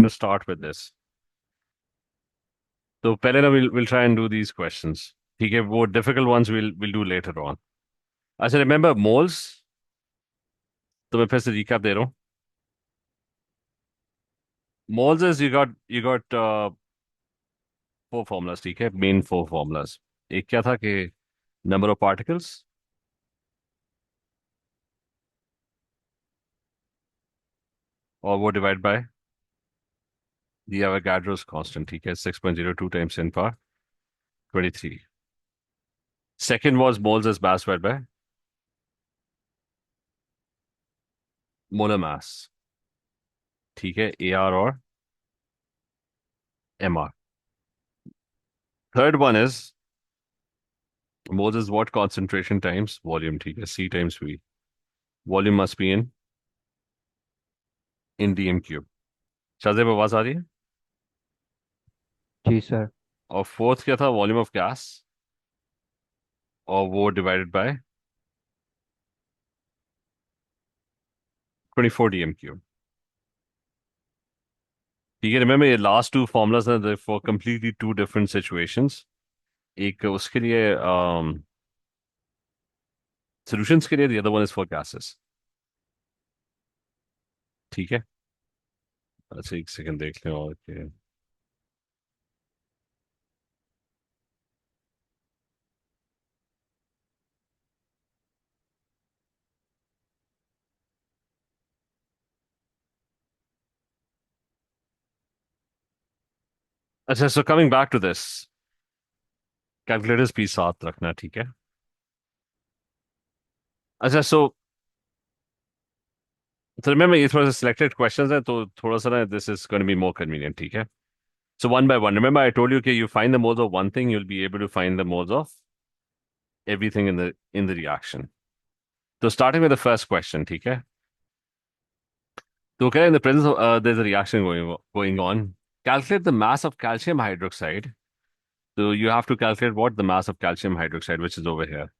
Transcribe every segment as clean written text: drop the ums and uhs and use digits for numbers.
to start with this. तो पहले ना we'll try and do these questions. ठीक है, वो difficult ones we'll do later on. अच्छा, remember moles? तो मैं फिर से recap दे रहा हूँ. Moles is you got four formulas. ठीक है, main four formulas. एक क्या था कि number of particles और वो divide by the Avogadro's constant. ठीक है, 6.02 times 10 power 23. Second was moles as mass divided by molar mass. ठीक है, AR और MR. Third one is moles is what concentration times volume. ठीक है, C times V. Volume must be in dm cube. Shahzeb आवाज आ रही है? जी sir. और फोर्थ क्या था? वॉल्यूम ऑफ गैस और वो डिवाइडेड बाय 24 dm क्यूब. ठीक है, रिमेंबर ये लास्ट टू फॉर्मुलाज हैं for completely two different situations. एक उसके लिए सॉल्यूशंस के लिए, the other one is for gases. ठीक है. अच्छा, एक सेकंड देख लें और क्या. अच्छा, so coming back to this, calculators भी साथ रखना. ठीक है. अच्छा, तो रिमेंबर ये थोड़ा सा सिलेक्टेड क्वेश्चंस है, तो थोड़ा सा ना this is going to be more convenient. ठीक है. So one by one, remember I told you, okay, you find the moles of one thing, you'll be able to find the moles of everything in the reaction. So starting with the first question, ठीक है. तो कह रहे in the presence of there's a reaction going on. Calculate the mass of calcium hydroxide. So you have to calculate what the mass of calcium hydroxide, which is over here,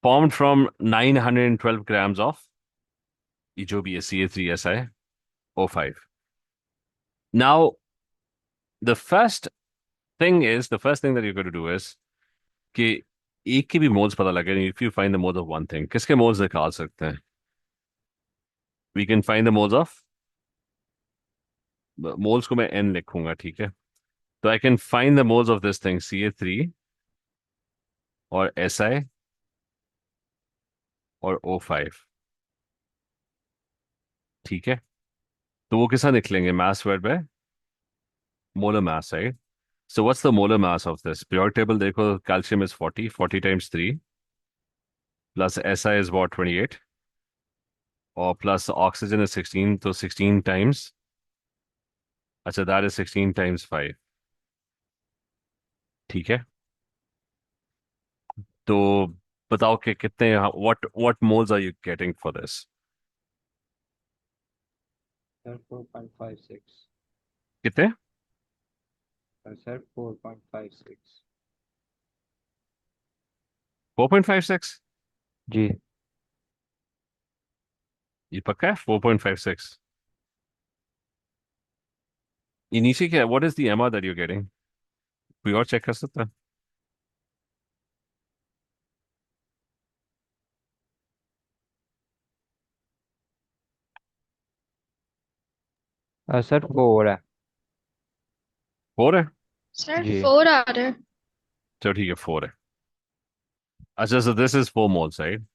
formed from 912 grams of ये जो भी है Ca3SiO5. Now the first thing that you're going to do is कि एक के भी moles पता लगे. If you find the moles of one thing, किसके मोल्स निकाल सकते हैं? We can find the moles of, moles को मैं एन लिखूंगा. ठीक है. तो I can find the moles of this thing Ca3 और Si और O5. ठीक है. तो वो किसा निकलेंगे? Mass divide by molar mass, right? So what's the molar mass of this? Periodic table देखो. Calcium is 40 times 3 plus Si is what 28 और प्लस ऑक्सीजन इज 16, तो 16 टाइम्स, अच्छा दैट इज 16 टाइम्स 5. ठीक है. तो बताओ कि कितने, what moles are you getting for this? Sir 4.56। कितने? सर 4.56। 4.56? जी। ये पक्का है 4.56? ये नीचे क्या है? What is the MR that you getting? कोई और चेक कर सकता है? सर 4 है। 4 है? सर जी। 4 आ रहा है। चलो ठीक है, 4 है. अच्छा, so this is 4 moles, right?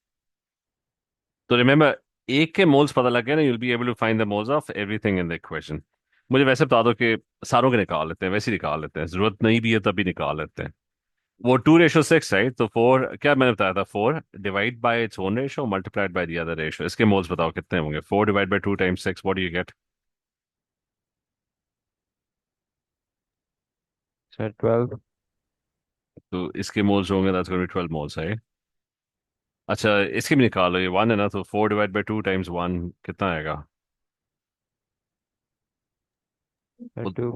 तो रिमेम्बर, एक के मोल्स पता लग गए ना, you'll be able to find the moles of everything in the equation. मुझे वैसे बता दो कि सारों के निकाल लेते हैं, वैसे ही निकाल लेते हैं, जरूरत नहीं भी है तभी निकाल लेते हैं. वो 2:6, राइट? तो 4 क्या मैंने बताया था? 4 divide by its own ratio multiplied by the other ratio. इसके मोल्स बताओ कितने होंगे? 4 divide by 2 times 6, what do you get? Sir 12। तो इसके मोल्स होंगे, that's going to be 12 moles, है. अच्छा, इसके भी निकालो. ये 1 है ना, तो 4 डिवाइड बाय 2 टाइम्स 1 कितना आएगा? सर वो 2।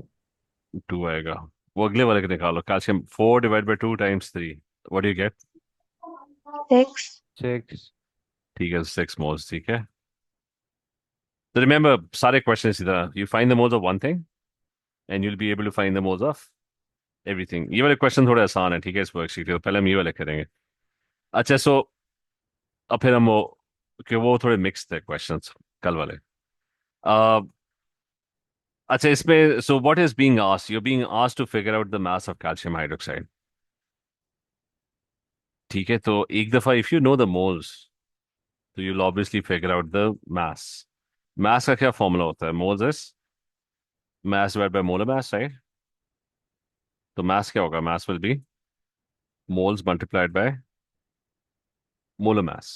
2 आएगा. वो अगले वाले के निकालो. Calcium 4 divide by 2 times 3, what do you gate? 6। 6। ठीक है, 6 मोल्स. ठीक है. तो रिमेंबर सारे क्वेश्चन इसी तरह, you find the moles of one thing and you'll be able to find the moles of everything. ये वाले क्वेश्चन थोड़े आसान है, ठीक है, इस वर्कशीट के, तो पहले हम ये वाले करेंगे। अच्छा सो अब फिर हम वो, कि वो थोड़े मिक्स थे क्वेश्चंस कल वाले। अ, अच्छा इसमें, so what is being asked, you being asked to figure out the mass of calcium hydroxide. ठीक है, तो एक दफा if you know the moles तो you'll obviously figure out the mass. Mass का क्या फॉर्मूला होता है? Moles is mass divided by molar mass, right? तो mass क्या होगा? mass will be moles multiplied by molar mass.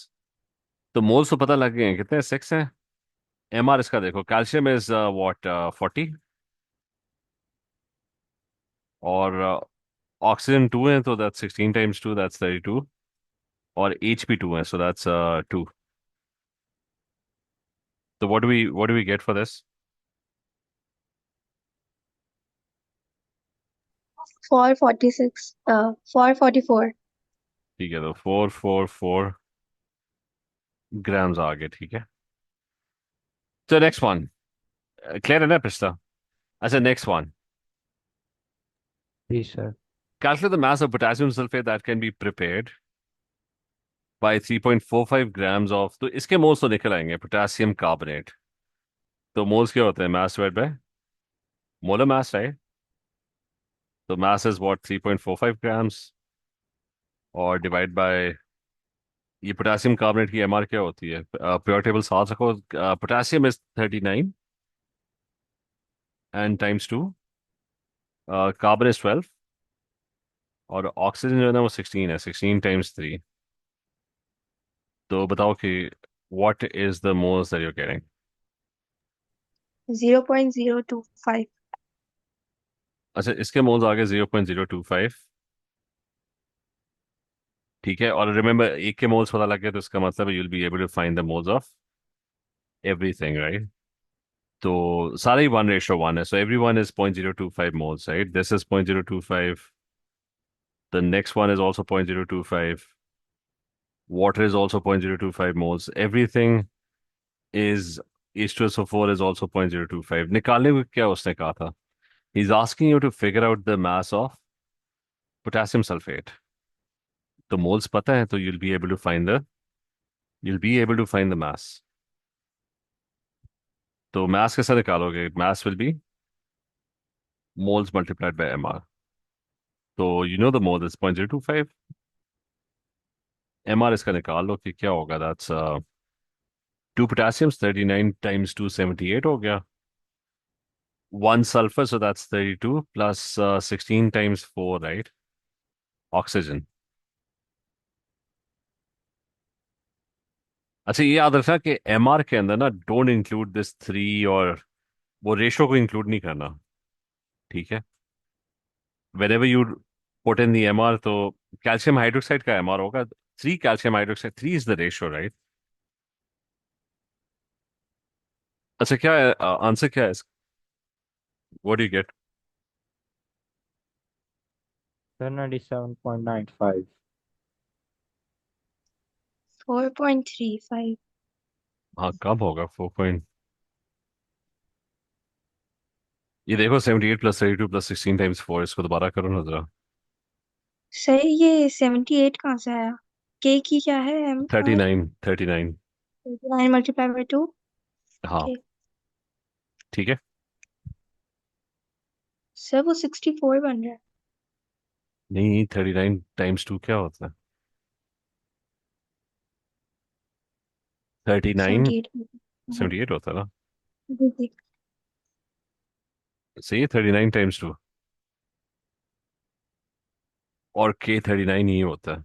तो मोल्स तो पता लग गए हैं, कितने? 6 हैं। एम आर इसका देखो, कैल्शियम इज व्हाट 40, और ऑक्सीजन 2 है, तो दैट्स 16 टाइम्स 2, दैट्स 32, और एच पी 2 है, सो दैट्स 2। तो what do we get for this? 446, 444. ठीक है, तो 444 ग्राम्स आ गए, ठीक है। तो नेक्स्ट वन, क्लियर है ना पिछला? अच्छा नेक्स्ट वन, जी sir. calculate the mass of potassium sulfate that can be prepared by 3.45 grams of, तो इसके मोल्स तो निकल आएंगे, पोटेशियम कार्बोनेट। तो मोल्स क्या होते हैं? मास divide by molar mass, right? तो मास इज व्हाट 3.45 ग्राम्स, और डिवाइड बाय ये पोटेशियम कार्बोनेट की एमआर क्या होती है? प्योर टेबल साथ रखो, potassium is 39 and times 2, carbon is 12, और ऑक्सीजन जो है ना वो 16 है, 16 टाइम्स 3। तो बताओ कि what is the moles that you are getting? 0.025. अच्छा इसके मोल्स आ गए 0.025, ठीक है। और रिमेंबर एक के मोल्स पता लग गए तो इसका मतलब you'll be able to find the moles of everything, right? तो सारे ही 1:1 है, so every one is 0.025 moles, right? This is 0.025, the next one is also 0.025, water is also 0.025 moles, everything is H2SO4 is also 0.025। निकालने को क्या उसने कहा था? He's asking you to figure out the mass of potassium sulfate। तो moles पता है तो you'll be able to find the mass। तो mass कैसे निकालोगे? mass will be moles multiplied by mr। तो you know the mole is 0.025, mr इसका निकाल लो कि क्या होगा, that's 2 potassiums, 39 times 2 78 हो गया, 1 sulfur, so that's 32 plus 16 times 4, right? Oxygen. अच्छा ये याद रखना कि mr के अंदर ना डोंट इंक्लूड दिस 3, और वो रेशो को इंक्लूड नहीं करना, ठीक है? whenever you put in the mr, तो कैल्शियम हाइड्रोक्साइड का mr होगा 3, calcium hydroxide 3 is the ratio, right? अच्छा क्या है आंसर, क्या है? What do you get? Sir 97.95। 4.35. हाँ कम होगा 4 पॉइंट, ये देखो 78 प्लस 32 प्लस 16 टाइम्स 4, इसको दोबारा करो ना जरा। सही, ये 78 कहाँ से आया? के की क्या है? M thirty R nine 39। 9 multiply by 2। हाँ ओके ठीक है। सर, वो 64 बन रहा है। नहीं 39 टाइम्स 2 क्या होता है? 39 78। 78 होता है ना? जी जी। सही है, 39 टाइम्स 2, और के 39 ही होता है।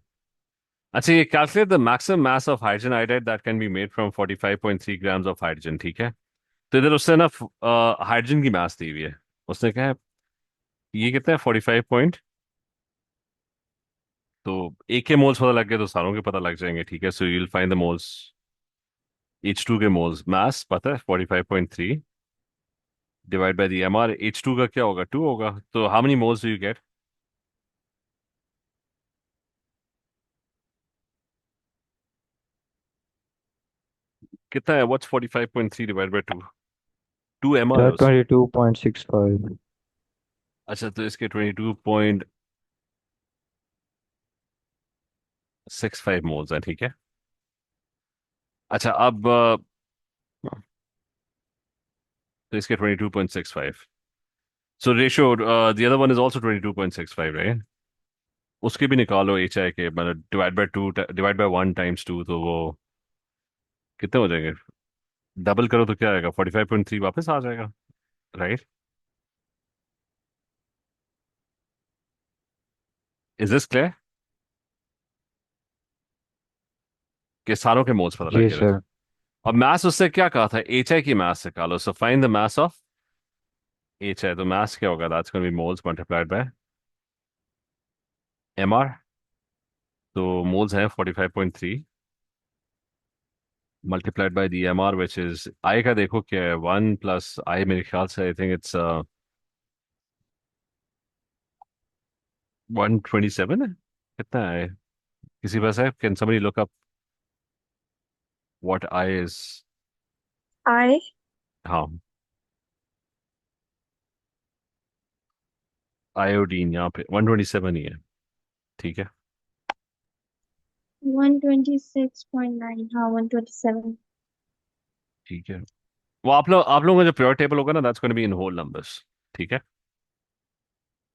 अच्छा ये calculate the maximum mass of hydrogen iodide that can be made from 45.3 grams of hydrogen, ठीक है। तो इधर उसने ना हाइड्रोजन की मास दी हुई है, उसने कहा है ये कितना है 45 पॉइंट, तो एक के मोल्स पता लग गए तो सारों के पता लग जाएंगे, ठीक है। So you'll find the moles, H2 के मोल्स मास पता है 45.3 divide by the mr, H2 का क्या होगा? 2 होगा, तो how many moles do you gate? कितना है? What's 45.3 divide by 2? 2 mr है सर उसमें। 22.65। अच्छा, तो इसके 22.65 मोल्स हैं, ठीक है। अच्छा, अब तो इसके 22.65, so ratio the other one is also 22.65, right? उसके भी निकालो एच आई के, मतलब डिवाइड बाय 1 टाइम्स 2, तो वो कितने हो जाएंगे? डबल करो तो क्या आएगा? 45.3 वापस आ जाएगा, राइट? Is this clear? कि सारों के मोल्स पता लग जी गए थे। सर। अब मास उससे क्या कहा था? एच आई की मास निकालो, so find the mass of H I. तो मास क्या होगा? That's gonna be moles multiplied by M R. तो मोल्स हैं 45.3 multiplied by the M R, which is I का देखो क्या है, 1 + आई, मेरे ख्याल से आई थिंक इट्स 127 है। कितना है? किसी पास है? Can somebody look up what I is? I हाँ, आयोडीन यहाँ पे 127 ही है, ठीक है। 126.9, हाँ 127। ठीक है, वो आप लोगों का जो प्योर टेबल होगा ना, that's gonna be in whole numbers, ठीक है।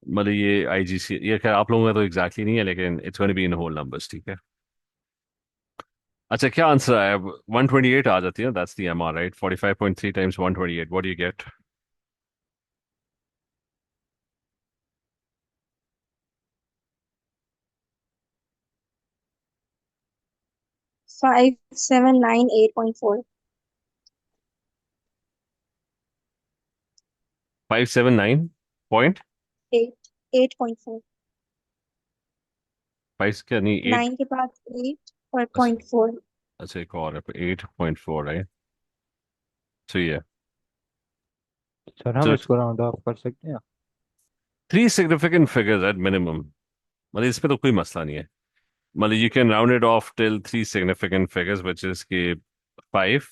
मतलब ये आईजीसी, ये खैर आप लोगों का तो एग्जैक्टली नहीं है, लेकिन it's gonna be in whole numbers, ठीक है। अच्छा, क्या आंसर आया? 128 आ जाती है, that's the MR, right? 45.3 times 128, what do you gate? 5798.4। 579 8 8.4।5 क्या नहीं, 8? 9 के बाद 8 और अच्छा, 0.4। अच्छा, एक और है 8.4, राइट? तो ये सर हम तो इसको राउंड ऑफ कर सकते हैं? 3 सिग्निफिकेंट फिगर्स एट मिनिमम, मतलब इसमें तो कोई मसला नहीं है। मतलब you can round it of till 3 significant figures, which is के 5।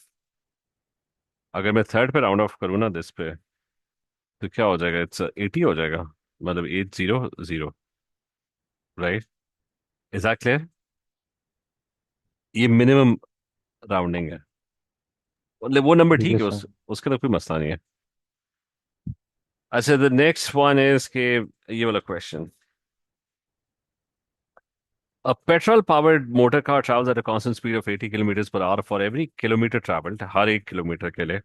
अगर मैं थर्ड पे राउंड ऑफ करूँ ना दिस पे, तो क्या हो जाएगा? इट्स 80 हो जाएगा, मतलब 800, राइट? Is that clear? ये मिनिमम राउंडिंग है, मतलब वो नंबर ठीक है ठीक है, सर। उसका तो कोई मसला नहीं है। अच्छा, द नेक्स्ट वन इज के, ये वाला question, A petrol powered motor car travels at a constant speed of 80 kilometers per hour for every kilometer traveled. हर एक किलोमीटर के लिए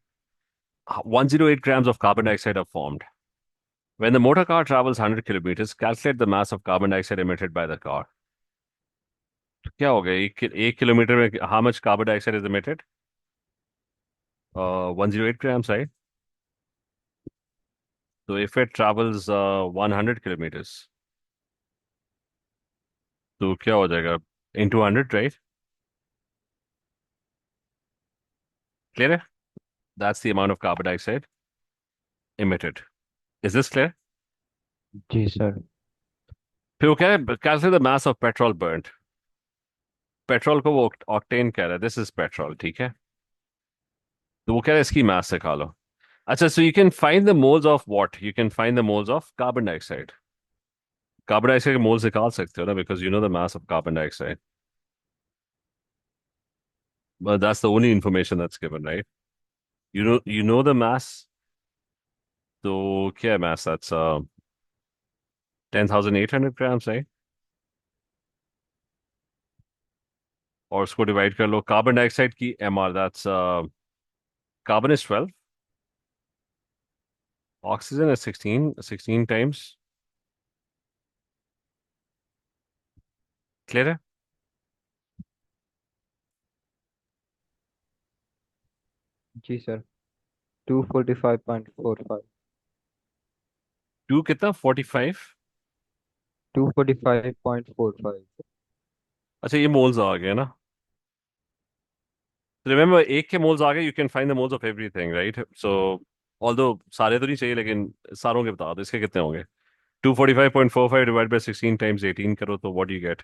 108 grams of carbon dioxide are formed. When the motor car travels 100 kilometers, calculate the mass of carbon dioxide emitted by the car. तो क्या हो गया? एक kilometre में how much carbon dioxide is emitted? 108 grams, right? So if it travels 100 kilometers, तो क्या हो जाएगा? Into 100, right? Clear? That's the amount of carbon dioxide emitted. Is this clear? जी सर। फिर वो क्या है? Calculate the mass of petrol burnt. Petrol को वो ऑक्टेन कह रहा है, दिस इज पेट्रोल, ठीक है। तो वो कह रहा है इसकी मास से खा लो। अच्छा, सो you can find the moles of what? You can find the moles of carbon dioxide. Carbon dioxide के मोल्स निकाल सकते हो ना, because you know the mass of carbon dioxide, but that's the only information that's given, right? You know the mass. तो क्या है मास? That's 10,800 grams, right? और उसको डिवाइड कर लो कार्बन डाइऑक्साइड की M R, that's carbon is 12, oxygen is 16 times. Clear है? जी सर। 245.45। टू कितना? 45? 245.45। अच्छा, ये मोल्स आ गए ना। रिमेम्बर, एक के मोल्स आ गए, you can find the moles of everything, right? So although सारे तो नहीं चाहिए, लेकिन सारों के बता दो इसके कितने होंगे। 245.45 डिवाइड बाई 16 टाइम्स 18 करो, तो what you get?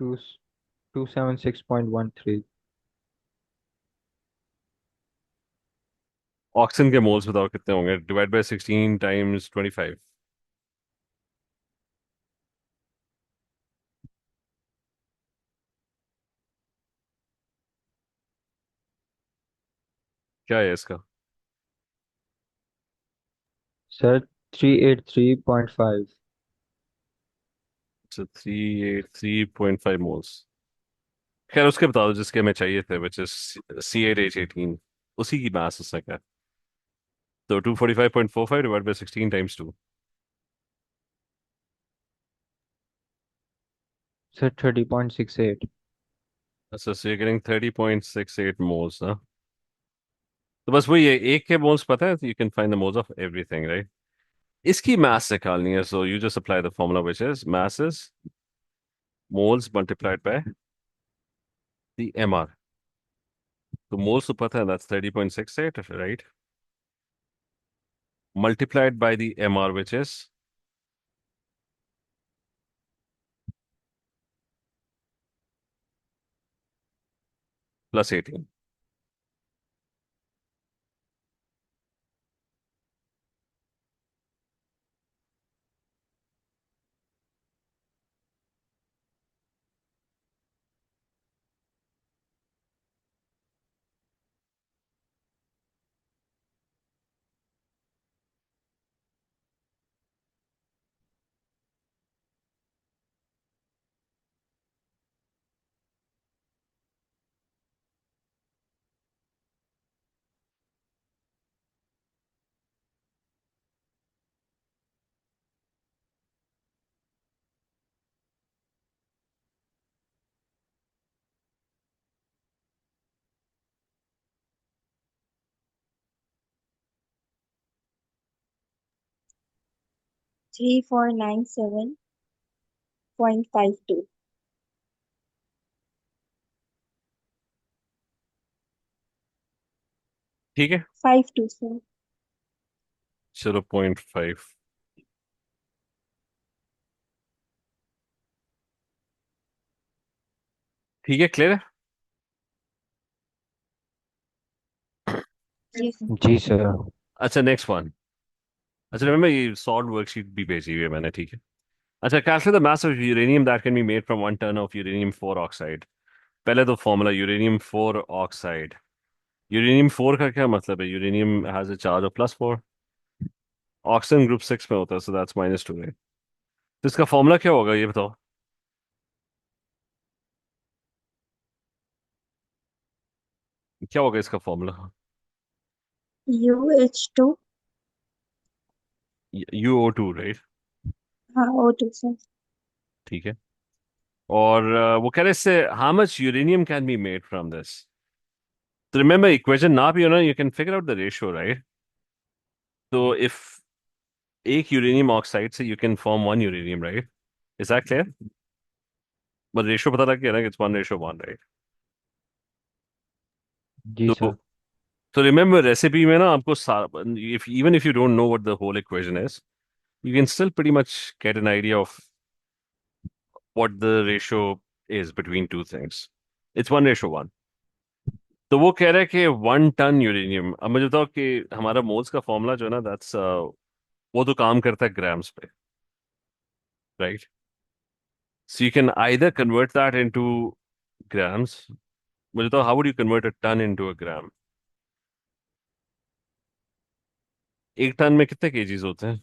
Two 276.13. Oxygen के मोल्स बताओ कितने होंगे, डिवाइड बाय 16 टाइम्स 25। क्या है इसका? सर 383.5। अच्छा, 383.5 मोल्स। खैर उसके बता दो जिसके हमें चाहिए थे, विच इज C8H18। उसी की मास उसने क्या, तो 245.45 डिवाइड बाय 16 टाइम्स 2। सर 30.68। अच्छा, सो यू गेटिंग 30.68 मोल्स ना। तो बस वही है, एक के मोल्स पता है तो you can find the moles of everything, right. इसकी मास निकालनी है, so you just apply the formula which is mass is moles multiplied by the mr। तो मोल्स तो पता है, that's 30.68, right, multiplied by the mr which is plus 18। Three four nine seven point five two. ठीक है, 52 sir. चलो 0.5। ठीक है, क्लियर है। जी सर। जी सर। अच्छा, नेक्स्ट वन। अच्छा रिमेंबर, ये सॉल्व वर्कशीट भी भेजी हुई है मैंने, ठीक है। अच्छा, calculate the mass of uranium that can be made from 1 ton of uranium 4 oxide. पहले तो फॉर्मूला यूरेनियम 4 ऑक्साइड। यूरेनियम 4 का क्या मतलब है? Uranium has a charge of +4। Oxygen group 6 में होता है, सो दैट्स -2 है। तो इसका फॉर्मूला क्या होगा ये बताओ। क्या होगा इसका फॉर्मूला? UH2। UO2, right. हाँ O2 सर। ठीक है। और वो कह रहे इससे how much uranium can be made from this. तो रिमेंबर, इक्वेशन ना भी हो ना, you can figure out the ratio, right. तो इफ एक यूरेनियम ऑक्साइड से you can form 1 uranium, right. Is that clear? बस रेशियो पता लग गया ना, इट्स 1:1, राइट। जी तो सर। तो रिमेंबर, रेसिपी में ना आपको if even if you don't know what the whole equation is, you can still pretty much get an idea of what the ratio is between two things. It's 1:1। तो वो कह रहा है कि 1 टन यूरेनियम, अब मुझे बताओ कि हमारा मोल्स का फॉर्मूला जो है ना, दैट्स वो तो काम करता है ग्राम्स पे, right. So you can either convert that into grams. मुझे तो how would you convert a ton into a gram? एक टन में कितने केजीज होते हैं?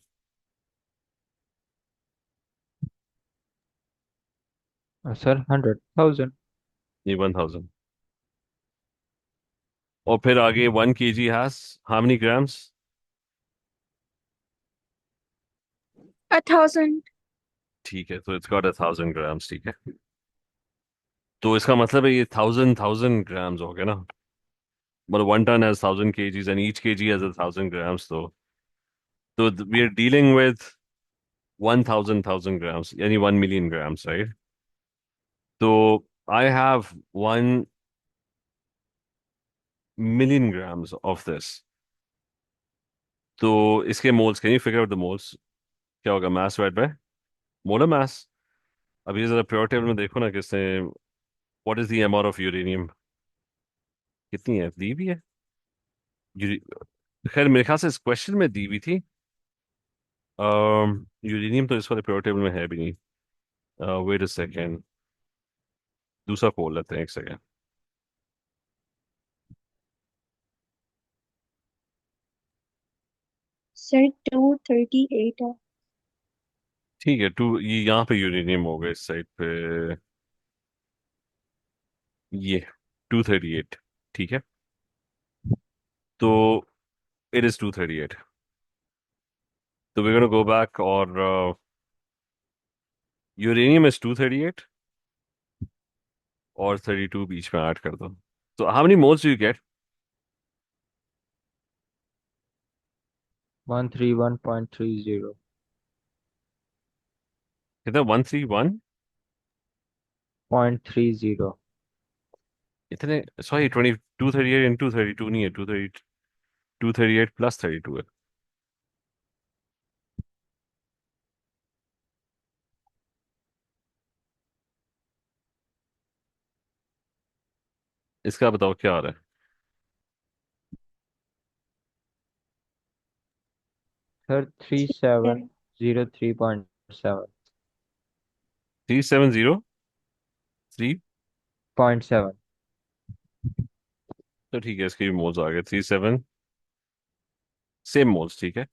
सर 100,000। ये 1000। और फिर आगे 1 kg has how many grams? 1000। ठीक है, तो इट्स गॉट 1000 ग्राम्स, ठीक है। तो इसका मतलब है ये 1000 ग्राम्स हो गया ना। मतलब 1 ton has 1000 kgs and each KG has 1000 grams. तो वी आर डीलिंग विद 1000 यानी 1 मिलियन ग्राम्स, राइट। तो I have 1 million grams of this. तो इसके moles, can you figure out the moles? क्या होगा mass divide by molar mass? अब ये जरा प्योर टेबल में देखो ना, किसने what is the amount of uranium? कितनी है, दी भी है? खैर मेरे ख्याल से इस क्वेश्चन में दी भी थी। यूरेनियम तो इस वाले पीरियोडिक टेबल में है भी नहीं। वेट अ सेकेंड, दूसरा खोल लेते हैं, एक सेकेंड। सर 238 है। ठीक है, टू ये यहाँ पे यूरेनियम होगा इस साइड पे। ये 238, ठीक है। तो इट इज 238। तो वी गोना गो बैक, और यूरेनियम इज 238 और 32 बीच में ऐड कर दो। तो how many moles do you gate? 131.30. कितना, 131? 0.30. इतने, सॉरी, 238 इंटू 32 नहीं है, 238 प्लस 32 है। इसका बताओ क्या आ रहा है? सर 3703.7. 3703। 0.7. तो ठीक है, इसके भी मोल्स आ गए, 37, सेम मोल्स, ठीक है।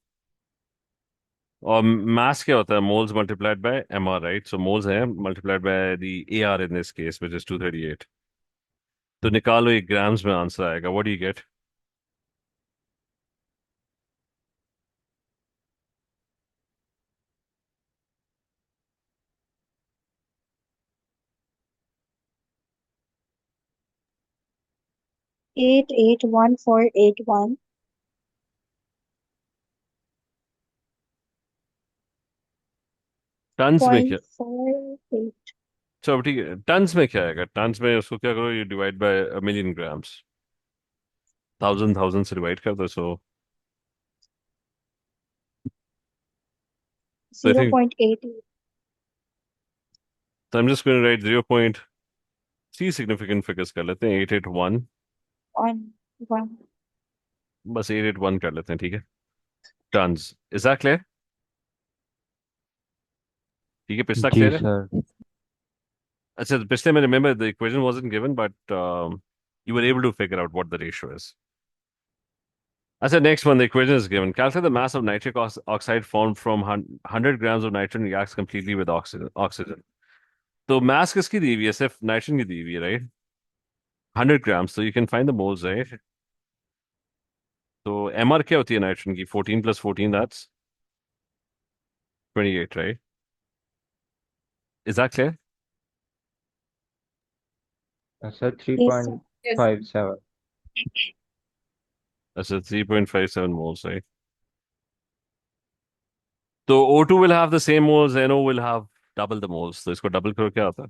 और मास क्या होता है? Moles multiplied by M R, right? So moles है multiplied by the A R in this case which is 238। तो निकालो, एक ग्राम्स में आंसर आएगा। What do you get? 881481. Tons में क्या? 0.48. चलो ठीक है, टन्स में क्या आएगा? टन्स में उसको क्या करो, you divide by a million grams. Thousand thousand से डिवाइड कर दो, सो आई थिंक, 0.88. तो I am just going to write 0.3, significant figures कर लेते हैं, 881। 1. बस 881 कर लेते हैं, ठीक है। Tons, is that clear? ठीक है, पिछला जी क्लियर है? सर. अच्छा, तो पिछले में remember the equation wasn't given, but you were able to figure out what the ratio is. अच्छा, next one, the equation is given. Calculate the mass of nitric oxide formed from 100 grams of nitrogen reacts completely with oxygen. तो mass किसकी दी हुई है? सिर्फ nitrogen की दी हुई है, right? 100 grams, so you can find the moles, right? तो mr क्या होती है नाइट्रोजन की? 14 plus 14, that's 28, right? Is that clear? Sir Yes, sir. Yes. 3.57. अच्छा, 3.57 moles, right? तो O2 will have the same moles, NO will have double the moles, तो इसको double करो, क्या आता है?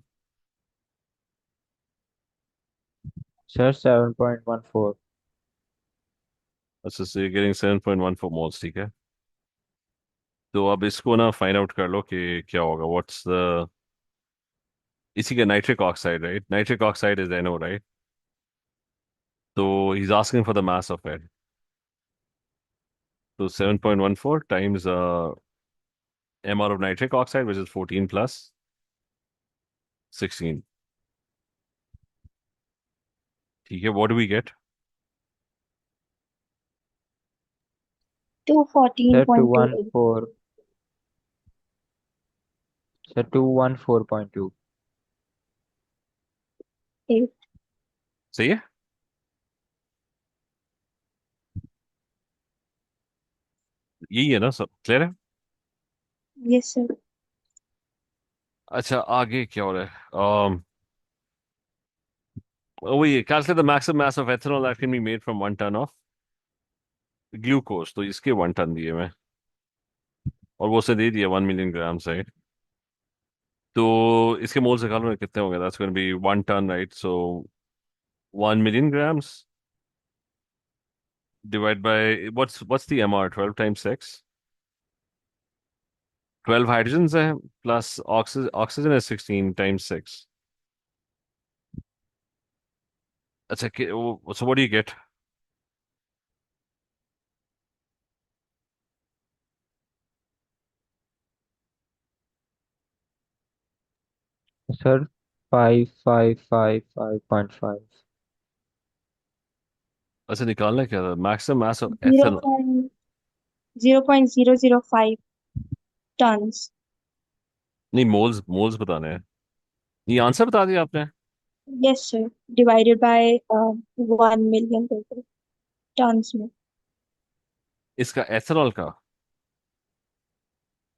सर 7.14. अच्छा, so you're getting 7.14 moles, ठीक है। तो अब इसको ना फाइंड आउट कर लो कि क्या होगा, व्हाट्स द, इसी का nitric oxide, right? Nitric oxide is NO, right? तो he is asking for the mass of it. तो 7.14 times mr of nitric oxide, which is 14 plus 16, ठीक है। What do we get? Sir 214.28. 214. Sir 214.2. सही है? यही है ना, सब क्लियर है? Yes, sir. अच्छा, आगे क्या हो रहा है? वही, calculate the maximum mass of ethanol that can be made from 1 ton of glucose. तो इसके 1 ton दिए मैं, और वो उसे दे दिया 1 million ग्राम, राइट? तो इसके मोल्स निकालो ना, कितने होंगे? That's going be 1 ton, right? So 1 million grams divided by, what's the MR? 12 times 6, 12 hydrogens है, plus oxygen is 16 times 6, अच्छा so what do you get? Sir 5555.5। अच्छा निकालना क्या था? Maximum mass of zero ethanol. Point 0.005 tons. नहीं, moles moles बताने हैं। ये आंसर बता दिया आपने। Yes sir, divided by 1 million total tons में। इसका एथेनॉल का।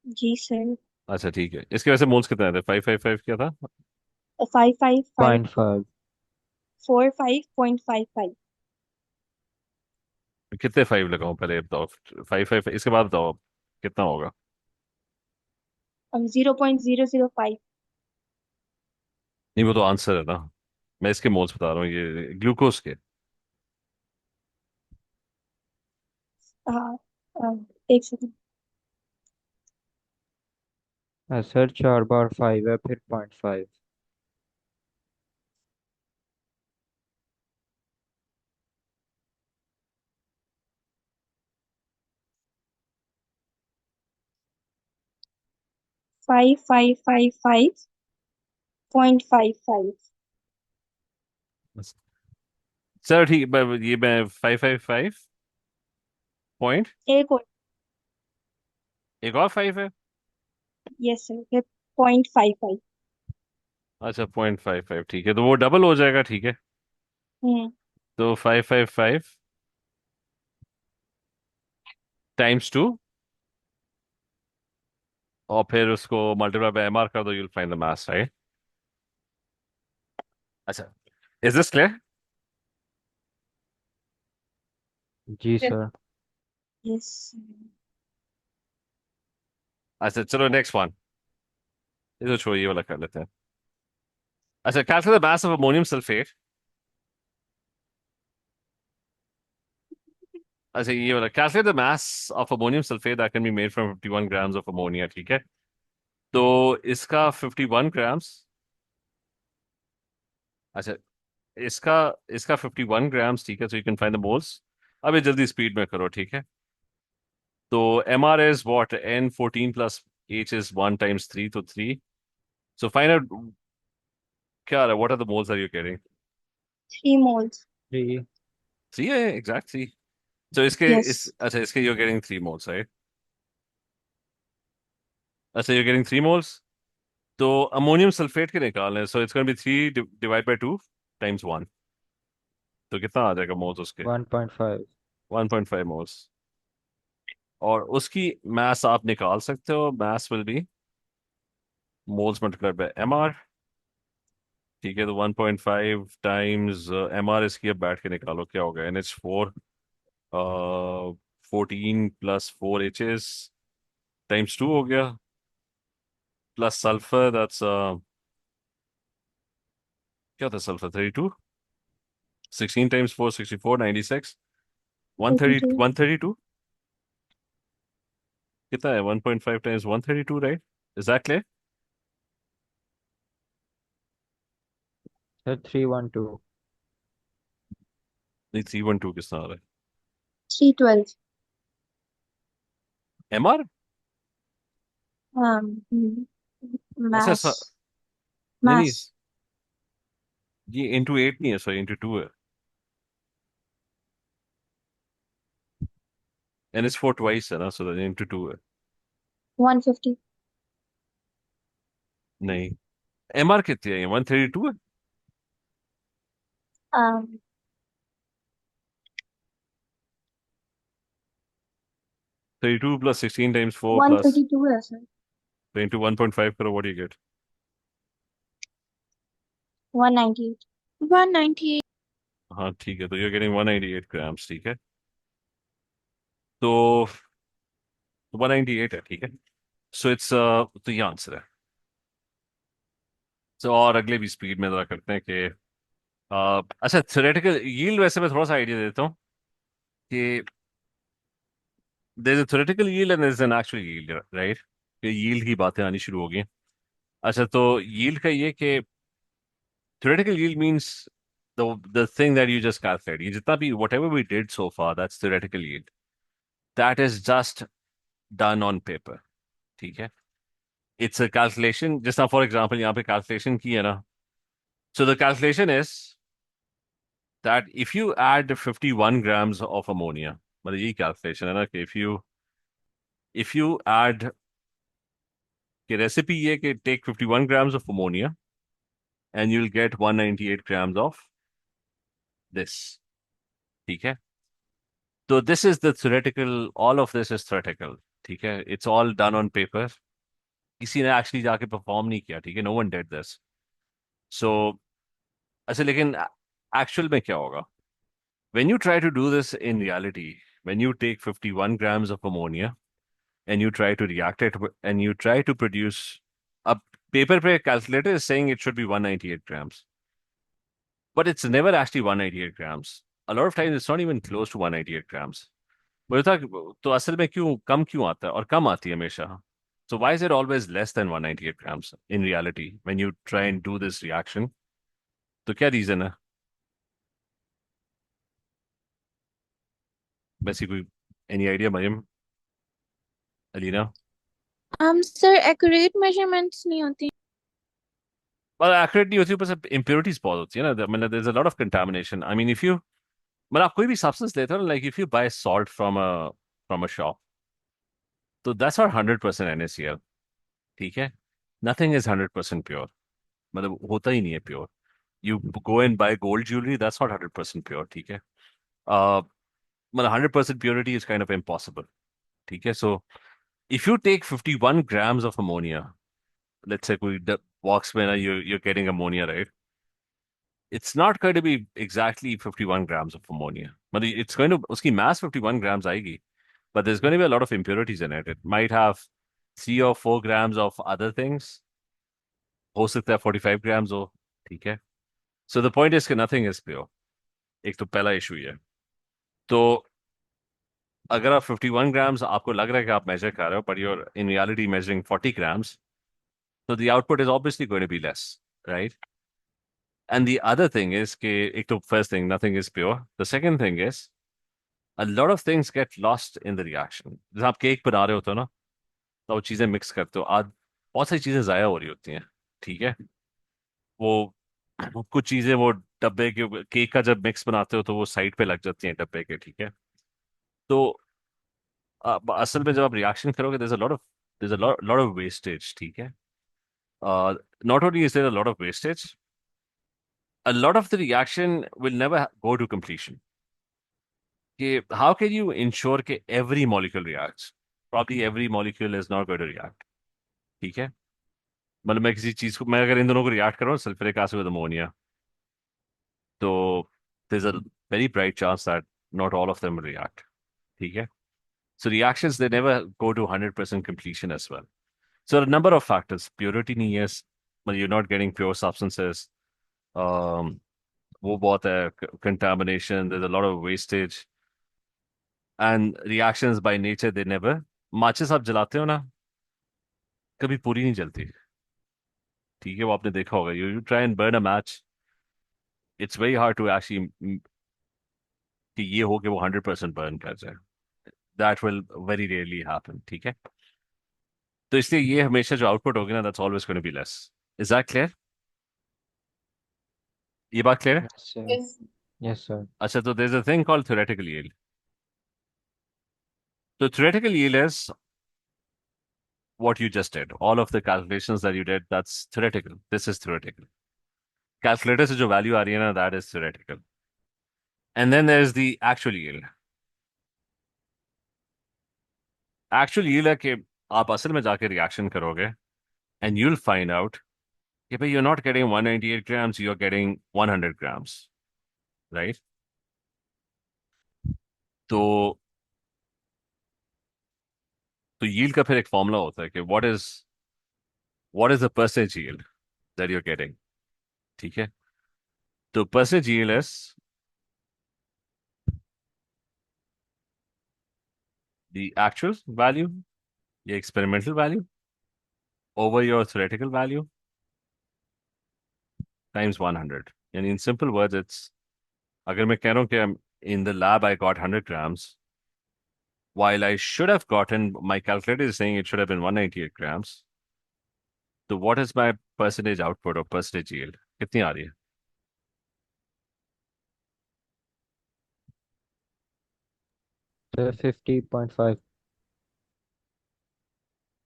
जी सर। अच्छा ठीक है, इसके वैसे मोल्स कितने थे? 555 क्या था? 555 0.5। 45.55। कितने फाइव लगाऊं पहले ये बताओ। 555 इसके बाद बताओ आप कितना होगा। 0.005। नहीं, वो तो आंसर है ना। मैं इसके मोल्स बता रहा हूँ, ये ग्लूकोज के। हाँ। अ, एक सेकंड। सर 4 बार 5 है फिर 0.5। 5555.55। चलो ठीक है, ये मैं 555 पॉइंट। एक और। एक और फाइव है। Yes sir, 0.55। अच्छा 0.55, ठीक है, तो वो डबल हो जाएगा, ठीक है। हम्म। तो 555 टाइम्स 2, और फिर उसको मल्टीप्लाई बाय एम आर कर दो, you'll find the mass, right? अच्छा, इज दिस क्लियर? जी सर। यस। अच्छा चलो नेक्स्ट वन। ये तो छोड़िए, ये वाला कर लेते हैं। अच्छा, calculate the mass of ammonium sulphate. अच्छा, ये वाला calculate the mass of ammonium sulphate that can be made from 51 grams of ammonia, ठीक है। तो इसका 51 ग्राम्स। अच्छा, इसका इसका 51 ग्राम्स, ठीक है, so you can find the moles. अब ये जल्दी स्पीड में करो, ठीक है। तो M R is what, N14 plus H is 1 times 3, तो 3। सो फाइंड आउट क्या आ रहा है, what are the moles are you getting? 3 moles. 3। 3 है, एग्जैक्ट 3। तो इसके यस। इस अच्छा, इसके you're getting 3 moles, राइट? अच्छा, you're getting 3 moles। तो अमोनियम सल्फेट के निकालने, so it's gonna B 3 divide by 2 times 1। तो कितना आ जाएगा मोल्स उसके? 1.5। 1.5 मोल्स। और उसकी मास आप निकाल सकते हो, mass will be moles multiplied by M R. ठीक है, तो 1.5 टाइम्स एम आर, इसकी अब बैठ के निकालो क्या होगा। NH4 14 प्लस 4 H's टाइम्स 2 हो गया, प्लस सल्फर दैट्स क्या था सल्फर, 32। 16 टाइम्स 4 64, 96। 130 82। 132 कितना है? 1.5 times 132, right? Is that clear? Sir 312। नहीं, 312 किस तरह आ रहा 312। है? M R. अच्छा मैथ्स। नहीं नहीं, मैथ्स। ये इंटू 8 नहीं है, सॉरी इंटू 2 है। NH4 ट्वाइस है ना, सो इंटू 2 है। 150। नहीं, एम आर कितनी है? 132 है। 32 प्लस 16 टाइम्स 4 प्लस 132 है सर। इंटू 1.5 करो, व्हाट यू गेट? 198। 198। हाँ ठीक है, तो you're getting 198 ग्राम्स, ठीक है। तो 198 है, ठीक है। सो इट्स तो ये आंसर है। तो और अगले भी स्पीड में जरा करते हैं कि अच्छा, थ्योरेटिकल यील्ड वैसे मैं थोड़ा सा आइडिया देता हूँ कि there is a theoretical yield and there is an actual yield, right? कि यील्ड की बातें आनी शुरू हो गई। अच्छा, तो यील्ड का ये कि theoretical yield means the thing that you just calculated, ये जितना भी whatever we did so far, that's theoretical yield. That is just done on paper. ठीक है? It's a calculation. Just now, for example, यहाँ पे calculation की है ना. So the calculation is that if you add 51 grams of ammonia, मतलब यही calculation है ना कि if you add कि recipe ये कि take 51 grams of ammonia and you'll get 198 grams of this. ठीक है? So this is the theoretical, all of this is theoretical. ठीक है? It's all done on paper. किसी ने actually जाके perform नहीं किया. ठीक है? No one did this. So अच्छा लेकिन actual में क्या होगा? When you try to do this in reality, when you take 51 grams of ammonia and you try to react it and you try to produce a paper per calculator is saying it should be 198 grams, but it's never actually 198 grams. A lot of times it's not even close to 198 grams. मुझे था तो असल में क्यों आता है और कम आती है हमेशा. So why is it always less than 198 grams in reality when you try and do this reaction? तो क्या रीजन है? वैसे कोई any idea, Mariam, Alina? Sir accurate measurements नहीं होती. Well, accurate नहीं होती, ऊपर से impurities बहुत होती है ना. मतलब there's a lot of contamination. I mean, if you मतलब आप कोई भी substance लेते हो ना, like if you buy salt from a shop, तो that's not 100% NaCl. ठीक है? Nothing is 100% pure. मतलब होता ही नहीं है pure. You go and buy gold jewelry, that's not 100% pure. ठीक है? Uh, मतलब 100% purity is kind of impossible. ठीक है? So if you take 51 grams of ammonia, let's say कोई box में ना you're getting ammonia, right? It's not going to be exactly 51 grams of ammonia. But it's going to, uski mass 51 grams आएगी, but there's going to be a lot of impurities in it. It might have 3 or 4 grams of other things. हो सकता है 45 grams हो, ठीक है? So the point is कि nothing is pure. एक तो पहला इशू ये है. तो अगर आप 51 grams आपको लग रहा है कि आप मेजर कर रहे हो, but you're in reality measuring 40 grams, so the output is obviously going to be less, right? And the other thing is कि एक तो first thing, nothing is pure. The second thing is a lot of things get lost in the reaction. जैसे आप cake बना रहे होते हो ना, तो वो चीजें मिक्स करते हो, आज बहुत सारी चीजें जाया हो रही होती हैं. ठीक है? वो कुछ चीजें वो डब्बे के केक का जब मिक्स बनाते हो तो वो साइड पे लग जाती हैं डब्बे के. ठीक है? तो असल में जब आप रिएक्शन करोगे there's a lot of wastage. ठीक है? Not only is there a lot of wastage, a lot of the reaction will never go to completion. कि how can you ensure कि every molecule reacts? Probably every molecule is not going to react. ठीक है? मतलब मैं किसी चीज को, मैं अगर इन दोनों को रिएक्ट करूँ, सल्फ्यूरिक एसिड विद अमोनिया, तो there's a very bright chance that not all of them will react. ठीक है? So reactions, they never go to 100% completion as well. So a number of factors. Purity नहीं है, well, you're not getting pure substances. वो बहुत है, contamination, there's a lot of wastage. And reactions by nature, they never, माचिस आप जलाते हो ना, कभी पूरी नहीं जलती. ठीक है? वो आपने देखा होगा. You try and burn a match, it's very hard to actually कि ये हो कि वो 100% बर्न कर जाए. That will very rarely happen. ठीक है? तो इसलिए ये हमेशा जो आउटपुट होगी ना, that's always going to be less. Is that clear? ये बात क्लियर है? Yes, sir. Yes. Yes, sir. अच्छा, तो there is a thing called theoretical yield. तो theoretical yield is what you just did. All of the calculations that you did, that's theoretical. This is theoretical. Calculator से जो value आ रही है ना, that is theoretical. And then there's the actual yield. Actual yield है कि आप असल में जाके रिएक्शन करोगे and you'll find out कि भाई you're not getting 198 grams, you're getting 100 grams, right? तो yield का फिर एक फॉर्मूला होता है कि what is the percentage yield that you're getting. ठीक है? तो percentage yield is the actual value, the experimental value over your theoretical value times 100. यानी इन सिंपल वर्ड्स इट्स, अगर मैं कह रहा हूँ कि in the lab I got 100 grams, while I should have gotten, my calculator is saying it should have been 198 grams. तो what is my percentage output or percentage yield? कितनी आ रही है? सर 50.5।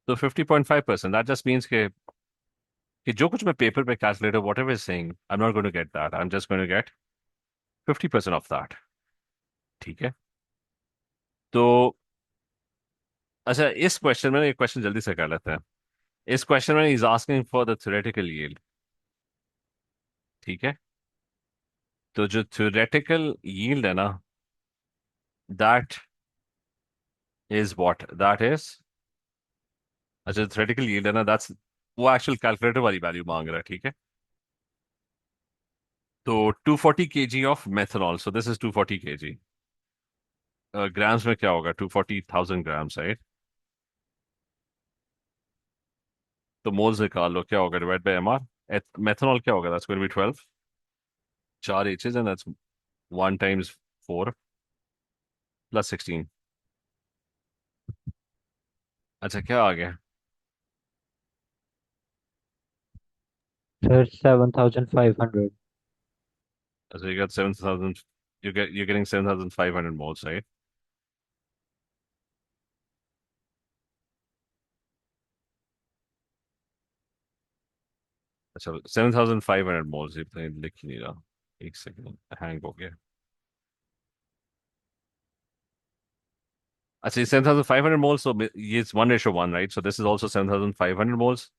तो 50.5%, that just means कि जो कुछ मैं paper पे calculator whatever is saying, I'm not going to get that. I'm just going to get 50% of that. ठीक है? तो अच्छा, इस क्वेश्चन में एक क्वेश्चन जल्दी से कर लेते हैं। इस क्वेश्चन में is asking for the theoretical yield. ठीक है? तो जो थ्योरेटिकल यील्ड है ना, that is what, that is, अच्छा थ्योरेटिकल यील्ड है ना, दैट्स, वो एक्चुअल कैलकुलेटर वाली वैल्यू मांग रहा है। ठीक है? तो 240 kg of methanol, so this is 240 kg। Grams में क्या होगा? 240,000 ग्राम्स, राइट? तो मोल्स निकाल लो, क्या होगा? Divide by MR. मेथनॉल क्या होगा? That's going to be 12, 4 H's, and that's 1 times 4 plus 16। अच्छा, क्या आ गया? Sir 7,500। So you got 7,000, you're getting 7,500 moles, right? अच्छा, 7,500 moles, ये तो लिख ही नहीं रहा। एक सेकंड, हैंग हो गया। अच्छा, 7,500 moles, so ये 1:1, right? So this is also 7,500 moles।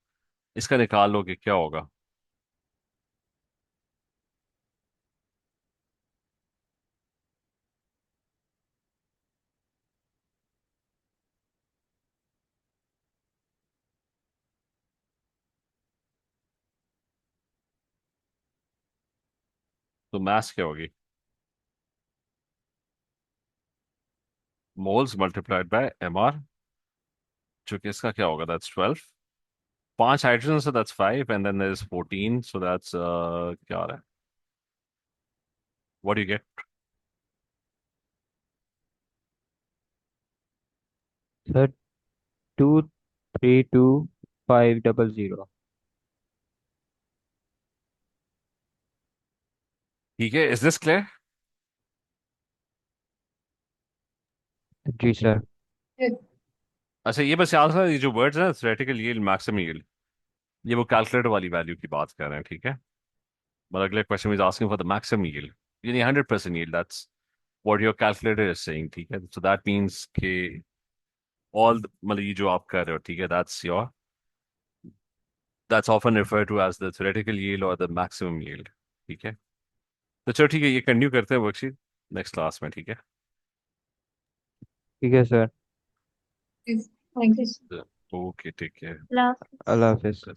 इसका निकाल लो कि क्या होगा। तो मास क्या होगी? मोल्स मल्टीप्लाइड बाय एमआर, जो कि इसका क्या होगा? That's 12। 5 hydrogen, so that's 5, and then there's 14, so that's क्या आ रहा है? What do you get? Sir 232,500। ठीक है, इज दिस क्लियर? जी सर। अच्छा, ये बस याद रखना, ये जो वर्ड्स है, थ्योरेटिकल यील्ड, मैक्सिमम यील्ड, ये वो कैलकुलेटर वाली वैल्यू की बात कर रहे हैं। ठीक है? But अगले question is asking for the maximum yield, यानी 100% yield, that's what your calculator is saying. ठीक है? सो दैट मींस कि ऑल, मतलब ये जो आप कर रहे हो, ठीक है, that's often referred to as the theoretical yield और द मैक्सिमम यील्ड। ठीक है? तो चलो ठीक है, ये कंटिन्यू करते हैं वर्कशीट नेक्स्ट क्लास में। ठीक है? ठीक है sir. Thank you. Okay, take अल्लाह हाफिज। अल्लाह हाफिज। केयर।